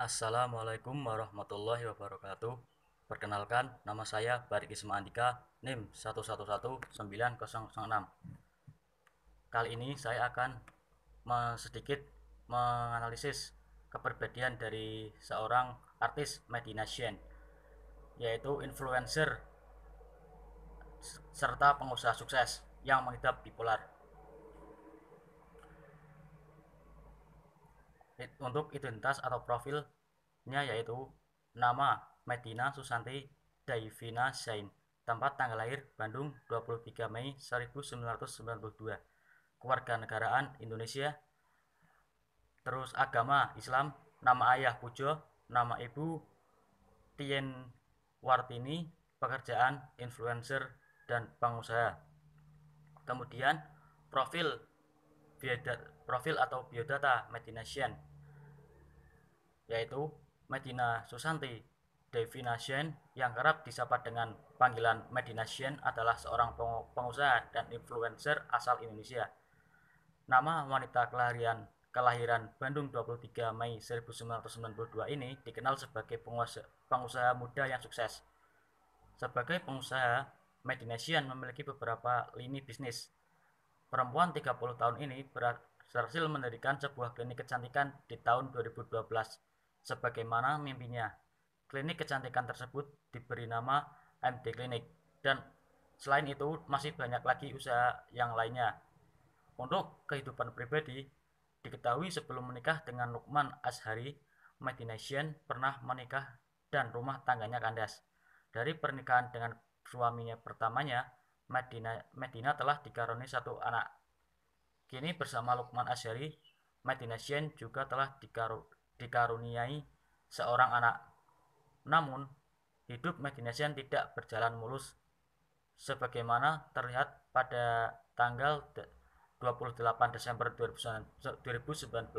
Assalamualaikum warahmatullahi wabarakatuh. Perkenalkan, nama saya Barik Isma Andika, NIM 1119006. Kali ini saya akan sedikit menganalisis kepribadian dari seorang artis Medina Shen, yaitu influencer serta pengusaha sukses yang mengidap bipolar. Untuk identitas atau profilnya yaitu nama Medina Susanti Daivina Zain, tempat tanggal lahir Bandung 23 Mei 1992, kewarganegaraan Indonesia, terus agama Islam, nama ayah Pujo, nama ibu Tien Wartini, pekerjaan influencer dan pengusaha. Kemudian profil profil atau biodata Medina Shen, yaitu Medina Susanti Devina Shen yang kerap disapa dengan panggilan Medina Shen adalah seorang pengusaha dan influencer asal Indonesia. Nama wanita kelahiran Bandung 23 Mei 1992 ini dikenal sebagai pengusaha muda yang sukses. Sebagai pengusaha, Medina Shen memiliki beberapa lini bisnis. Perempuan 30 tahun ini berhasil mendirikan sebuah klinik kecantikan di tahun 2012 sebagaimana mimpinya. Klinik kecantikan tersebut diberi nama MD Clinic, dan selain itu masih banyak lagi usaha yang lainnya. Untuk kehidupan pribadi, diketahui sebelum menikah dengan Lukman Azhari, Medina Shen pernah menikah dan rumah tangganya kandas. Dari pernikahan dengan suaminya pertamanya, Medina telah dikaruniai satu anak. Kini bersama Lukman Azhari, Medina Shen juga telah dikaruniai seorang anak. Namun, hidup Medina Shen tidak berjalan mulus sebagaimana terlihat pada tanggal 28 Desember 2019.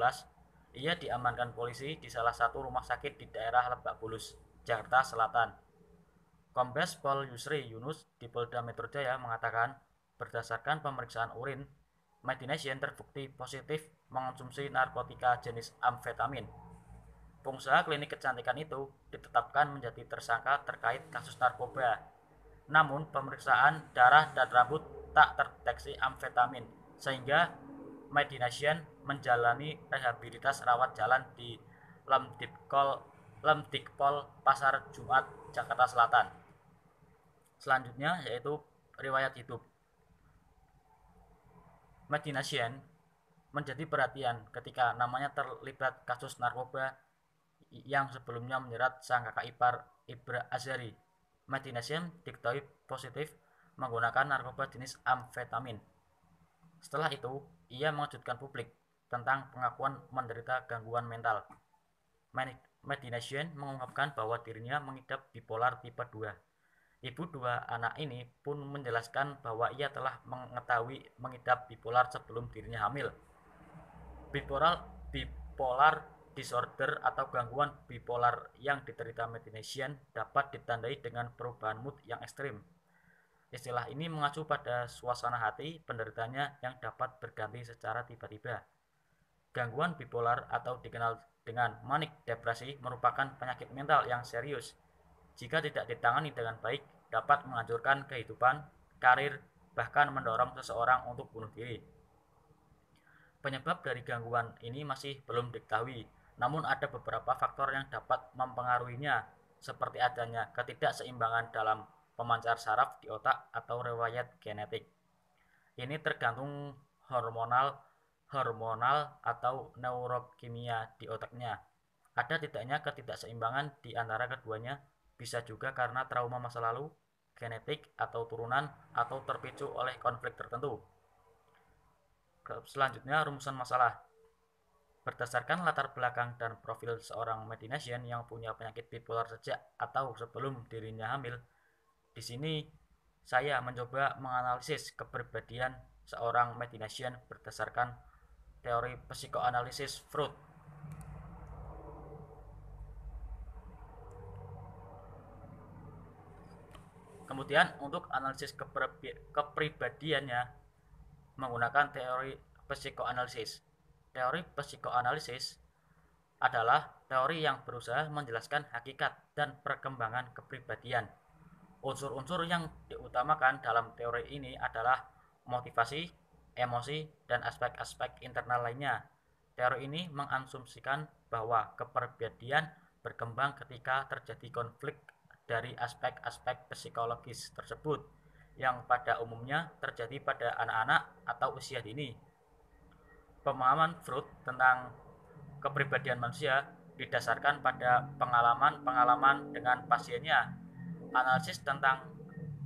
Ia diamankan polisi di salah satu rumah sakit di daerah Lebak Bulus, Jakarta Selatan. Kombes Pol Yusri Yunus di Polda Metro Jaya mengatakan, berdasarkan pemeriksaan urin, Medina Shen terbukti positif mengonsumsi narkotika jenis amfetamin. Pengusaha klinik kecantikan itu ditetapkan menjadi tersangka terkait kasus narkoba. Namun pemeriksaan darah dan rambut tak terdeteksi amfetamin, sehingga Medina Shen menjalani rehabilitas rawat jalan di Lemdikpol Pasar Jumat, Jakarta Selatan. Selanjutnya yaitu riwayat hidup. Medina Shen menjadi perhatian ketika namanya terlibat kasus narkoba yang sebelumnya menyerat sang kakak ipar Ibra Azhari. Medina Shen diketahui positif menggunakan narkoba jenis amfetamin. Setelah itu, ia mengejutkan publik tentang pengakuan menderita gangguan mental. Medina Shen mengungkapkan bahwa dirinya mengidap bipolar tipe 2. Ibu dua anak ini pun menjelaskan bahwa ia telah mengetahui mengidap bipolar sebelum dirinya hamil. Bipolar disorder atau gangguan bipolar yang diderita Medina Shen dapat ditandai dengan perubahan mood yang ekstrim. Istilah ini mengacu pada suasana hati penderitanya yang dapat berganti secara tiba-tiba. Gangguan bipolar atau dikenal dengan manik depresi merupakan penyakit mental yang serius. Jika tidak ditangani dengan baik, dapat menghancurkan kehidupan, karir, bahkan mendorong seseorang untuk bunuh diri. Penyebab dari gangguan ini masih belum diketahui, namun ada beberapa faktor yang dapat mempengaruhinya, seperti adanya ketidakseimbangan dalam pemancar saraf di otak atau riwayat genetik. Ini tergantung hormonal atau neurokimia di otaknya. Ada tidaknya ketidakseimbangan di antara keduanya, bisa juga karena trauma masa lalu, genetik atau turunan, atau terpicu oleh konflik tertentu. Selanjutnya, rumusan masalah. Berdasarkan latar belakang dan profil seorang Medina Shen yang punya penyakit bipolar sejak atau sebelum dirinya hamil, di sini saya mencoba menganalisis kepribadian seorang Medina Shen berdasarkan teori psikoanalisis Freud. Kemudian untuk analisis kepribadiannya menggunakan teori psikoanalisis. Teori psikoanalisis adalah teori yang berusaha menjelaskan hakikat dan perkembangan kepribadian. Unsur-unsur yang diutamakan dalam teori ini adalah motivasi, emosi, dan aspek-aspek internal lainnya. Teori ini mengasumsikan bahwa kepribadian berkembang ketika terjadi konflik dari aspek-aspek psikologis tersebut, yang pada umumnya terjadi pada anak-anak atau usia dini. Pemahaman Freud tentang kepribadian manusia didasarkan pada pengalaman-pengalaman dengan pasiennya, analisis tentang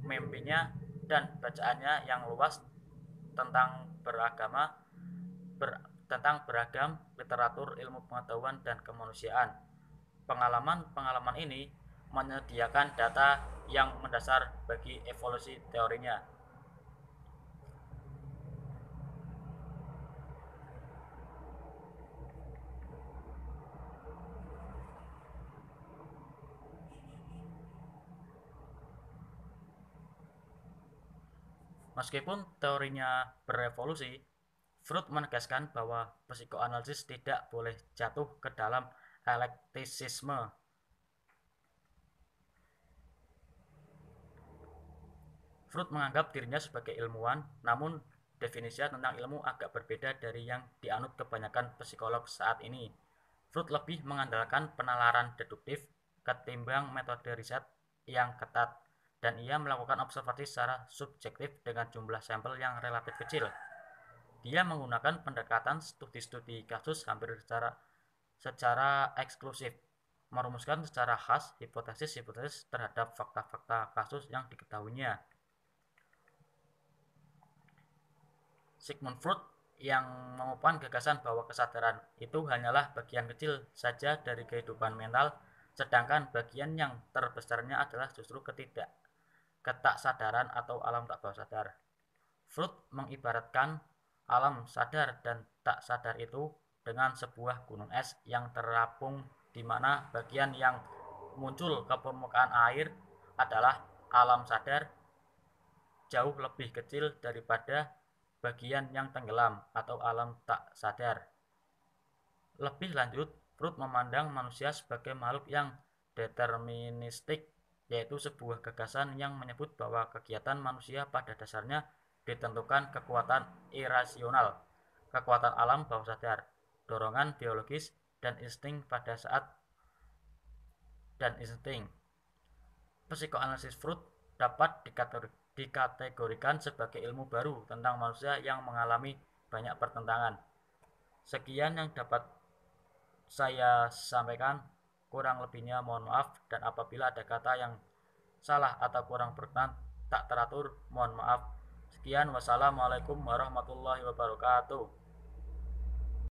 mimpinya, dan bacaannya yang luas tentang beragam literatur ilmu pengetahuan dan kemanusiaan. Pengalaman-pengalaman ini menyediakan data yang mendasar bagi evolusi teorinya. Meskipun teorinya berevolusi, Freud menegaskan bahwa psikoanalisis tidak boleh jatuh ke dalam elektisisme. Freud menganggap dirinya sebagai ilmuwan, namun definisinya tentang ilmu agak berbeda dari yang dianut kebanyakan psikolog saat ini. Freud lebih mengandalkan penalaran deduktif ketimbang metode riset yang ketat, dan ia melakukan observasi secara subjektif dengan jumlah sampel yang relatif kecil. Dia menggunakan pendekatan studi-studi kasus hampir secara eksklusif, merumuskan secara khas hipotesis-hipotesis terhadap fakta-fakta kasus yang diketahuinya. Sigmund Freud yang mengupakan gagasan bahwa kesadaran itu hanyalah bagian kecil saja dari kehidupan mental, sedangkan bagian yang terbesarnya adalah justru ketaksadaran atau alam tak bawah sadar. Freud mengibaratkan alam sadar dan tak sadar itu dengan sebuah gunung es yang terapung, di mana bagian yang muncul ke permukaan air adalah alam sadar jauh lebih kecil daripada bagian yang tenggelam atau alam tak sadar. Lebih lanjut, Freud memandang manusia sebagai makhluk yang deterministik, yaitu sebuah gagasan yang menyebut bahwa kegiatan manusia pada dasarnya ditentukan kekuatan irasional, kekuatan alam bawah sadar, dorongan biologis, dan insting pada saat dan insting. Psikoanalisis Freud dapat dikategorikan sebagai ilmu baru tentang manusia yang mengalami banyak pertentangan. Sekian yang dapat saya sampaikan, kurang lebihnya mohon maaf, dan apabila ada kata yang salah atau kurang berkenan tak teratur, mohon maaf. Sekian, wassalamualaikum warahmatullahi wabarakatuh.